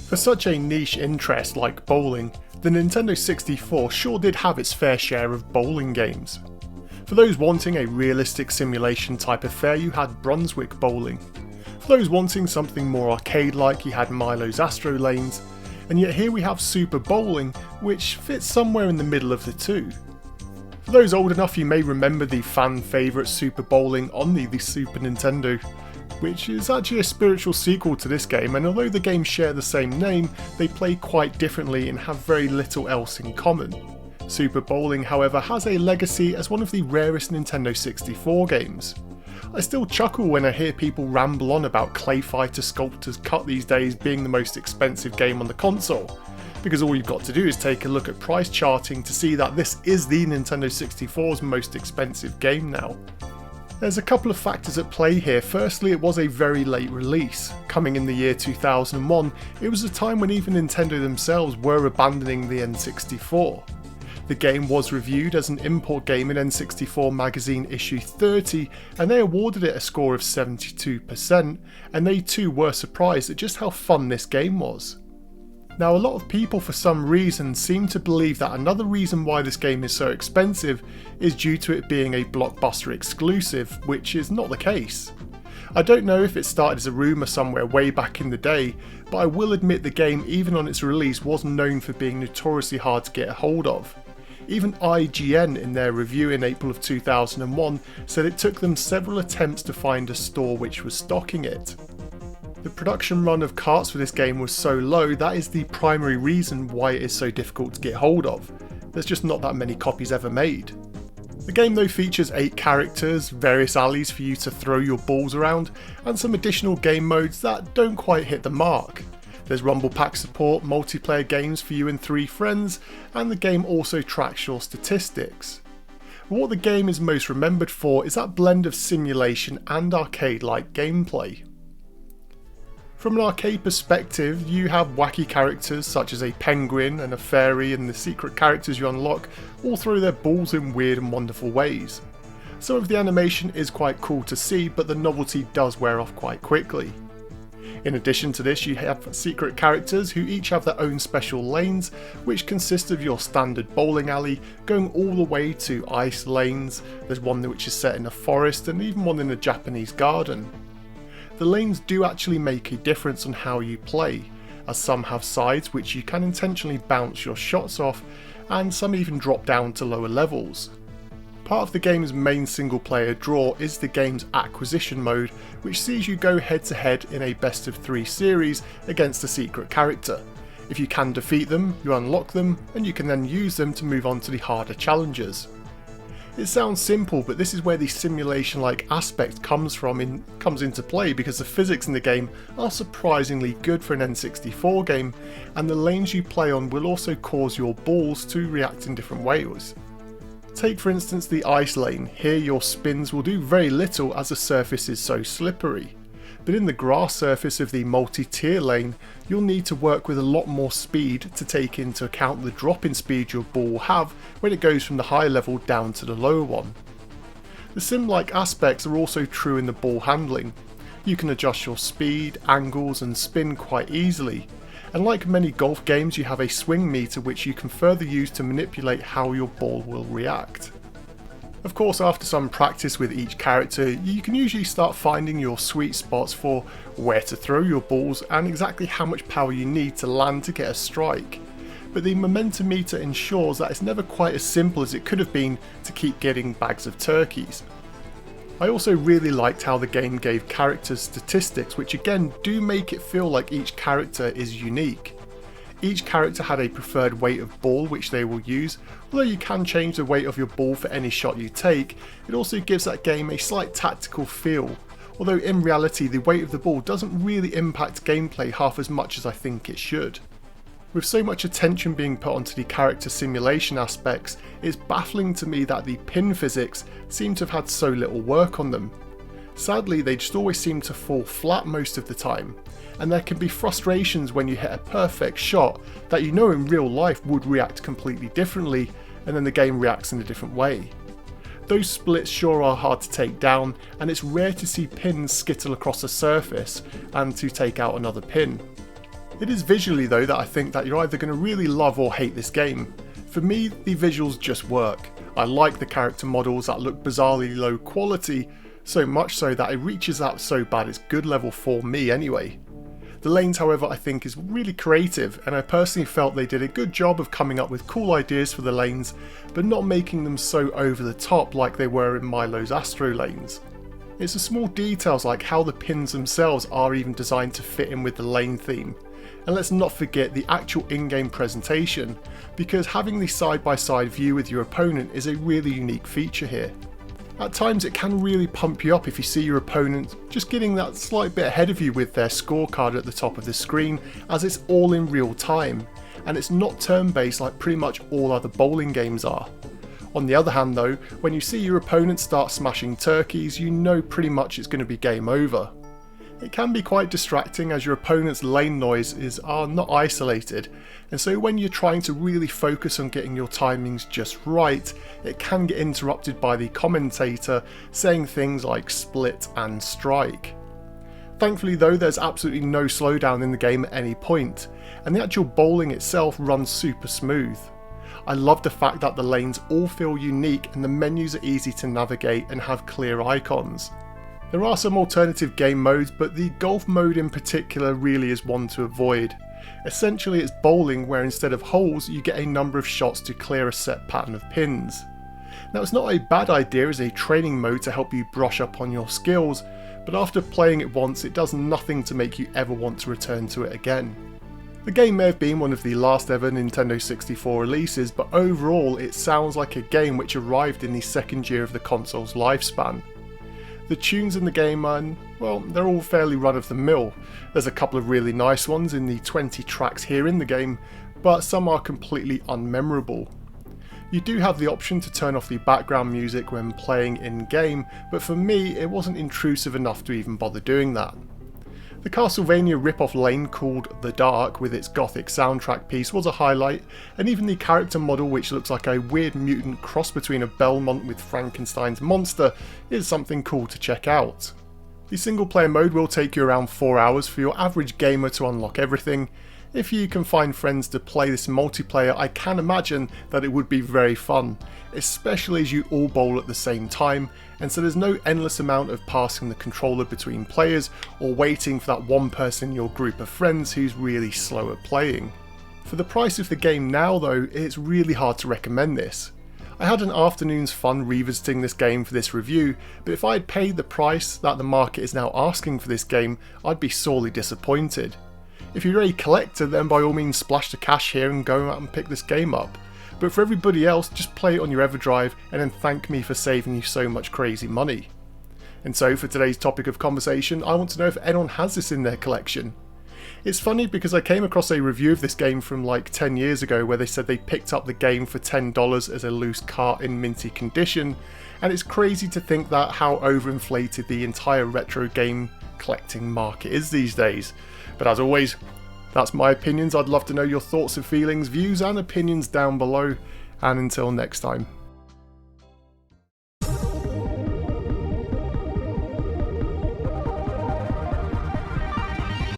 For such a niche interest like bowling, the Nintendo 64 sure did have its fair share of bowling games. For those wanting a realistic simulation type affair, you had Brunswick Bowling. For those wanting something more arcade-like, you had Milo's Astro Lanes, and yet here we have Super Bowling, which fits somewhere in the middle of the two. For those old enough, you may remember the fan favourite Super Bowling on the Super Nintendo, which is actually a spiritual sequel to this game, and although the games share the same name, they play quite differently and have very little else in common. Super Bowling, however, has a legacy as one of the rarest Nintendo 64 games. I still chuckle when I hear people ramble on about Clay Fighter Sculptor's Cut these days being the most expensive game on the console, because all you've got to do is take a look at price charting to see that this is the Nintendo 64's most expensive game now. There's a couple of factors at play here. Firstly, it was a very late release. Coming in the year 2001, it was a time when even Nintendo themselves were abandoning the N64. The game was reviewed as an import game in N64 Magazine issue 30, and they awarded it a score of 72%, and they too were surprised at just how fun this game was. Now, a lot of people for some reason seem to believe that another reason why this game is so expensive is due to it being a Blockbuster exclusive, which is not the case. I don't know if it started as a rumour somewhere way back in the day, but I will admit the game, even on its release, was known for being notoriously hard to get a hold of. Even IGN in their review in April of 2001 said it took them several attempts to find a store which was stocking it. The production run of carts for this game was so low, that is the primary reason why it is so difficult to get hold of. There's just not that many copies ever made. The game though features 8 characters, various alleys for you to throw your balls around, and some additional game modes that don't quite hit the mark. There's Rumble Pack support, multiplayer games for you and 3 friends, and the game also tracks your statistics. But what the game is most remembered for is that blend of simulation and arcade-like gameplay. From an arcade perspective, you have wacky characters such as a penguin and a fairy, and the secret characters you unlock all throw their balls in weird and wonderful ways. Some of the animation is quite cool to see, but the novelty does wear off quite quickly. In addition to this, you have secret characters who each have their own special lanes, which consist of your standard bowling alley going all the way to ice lanes. There's one which is set in a forest, and even one in a Japanese garden. The lanes do actually make a difference on how you play, as some have sides which you can intentionally bounce your shots off, and some even drop down to lower levels. Part of the game's main single player draw is the game's acquisition mode, which sees you go head to head in a best of 3 series against a secret character. If you can defeat them, you unlock them, and you can then use them to move on to the harder challenges. It sounds simple, but this is where the simulation-like aspect comes into play, because the physics in the game are surprisingly good for an N64 game, and the lanes you play on will also cause your balls to react in different ways. Take for instance the ice lane. Here your spins will do very little as the surface is so slippery. But in the grass surface of the multi-tier lane, you'll need to work with a lot more speed to take into account the drop in speed your ball will have when it goes from the high level down to the lower one. The sim-like aspects are also true in the ball handling. You can adjust your speed, angles and spin quite easily, and like many golf games, you have a swing meter which you can further use to manipulate how your ball will react. Of course, after some practice with each character, you can usually start finding your sweet spots for where to throw your balls and exactly how much power you need to land to get a strike. But the momentum meter ensures that it's never quite as simple as it could have been to keep getting bags of turkeys. I also really liked how the game gave characters statistics, which again do make it feel like each character is unique. Each character had a preferred weight of ball which they will use. Although you can change the weight of your ball for any shot you take, it also gives that game a slight tactical feel, although in reality the weight of the ball doesn't really impact gameplay half as much as I think it should. With so much attention being put onto the character simulation aspects, it's baffling to me that the pin physics seem to have had so little work on them. Sadly, they just always seem to fall flat most of the time, and there can be frustrations when you hit a perfect shot that you know in real life would react completely differently, and then the game reacts in a different way. Those splits sure are hard to take down, and it's rare to see pins skittle across a surface and to take out another pin. It is visually though that I think that you're either going to really love or hate this game. For me, the visuals just work. I like the character models that look bizarrely low quality, so much so that it reaches that so bad it's good level for me anyway. The lanes, however, I think is really creative, and I personally felt they did a good job of coming up with cool ideas for the lanes, but not making them so over the top like they were in Milo's Astro lanes. It's the small details like how the pins themselves are even designed to fit in with the lane theme. And let's not forget the actual in-game presentation, because having the side-by-side view with your opponent is a really unique feature here. At times it can really pump you up if you see your opponent just getting that slight bit ahead of you with their scorecard at the top of the screen, as it's all in real time, and it's not turn-based like pretty much all other bowling games are. On the other hand though, when you see your opponent start smashing turkeys, you know pretty much it's going to be game over. It can be quite distracting as your opponent's lane noises are not isolated, and so when you're trying to really focus on getting your timings just right, it can get interrupted by the commentator saying things like split and strike. Thankfully though, there's absolutely no slowdown in the game at any point, and the actual bowling itself runs super smooth. I love the fact that the lanes all feel unique and the menus are easy to navigate and have clear icons. There are some alternative game modes, but the golf mode in particular really is one to avoid. Essentially it's bowling where instead of holes you get a number of shots to clear a set pattern of pins. Now it's not a bad idea as a training mode to help you brush up on your skills, but after playing it once it does nothing to make you ever want to return to it again. The game may have been one of the last ever Nintendo 64 releases, but overall it sounds like a game which arrived in the second year of the console's lifespan. The tunes in the game are, well, they're all fairly run-of-the-mill. There's a couple of really nice ones in the 20 tracks here in the game, but some are completely unmemorable. You do have the option to turn off the background music when playing in-game, but for me it wasn't intrusive enough to even bother doing that. The Castlevania rip-off lane called The Dark with its gothic soundtrack piece was a highlight, and even the character model, which looks like a weird mutant cross between a Belmont with Frankenstein's monster, is something cool to check out. The single player mode will take you around 4 hours for your average gamer to unlock everything. If you can find friends to play this multiplayer, I can imagine that it would be very fun, especially as you all bowl at the same time, and so there's no endless amount of passing the controller between players or waiting for that one person in your group of friends who's really slow at playing. For the price of the game now though, it's really hard to recommend this. I had an afternoon's fun revisiting this game for this review, but if I had paid the price that the market is now asking for this game, I'd be sorely disappointed. If you're a collector, then by all means splash the cash here and go out and pick this game up. But for everybody else, just play it on your EverDrive and then thank me for saving you so much crazy money. And so for today's topic of conversation, I want to know if anyone has this in their collection. It's funny because I came across a review of this game from like 10 years ago where they said they picked up the game for $10 as a loose cart in minty condition, and it's crazy to think that how overinflated the entire retro game collecting market is these days. But as always, that's my opinions. I'd love to know your thoughts and feelings, views and opinions down below, and until next time.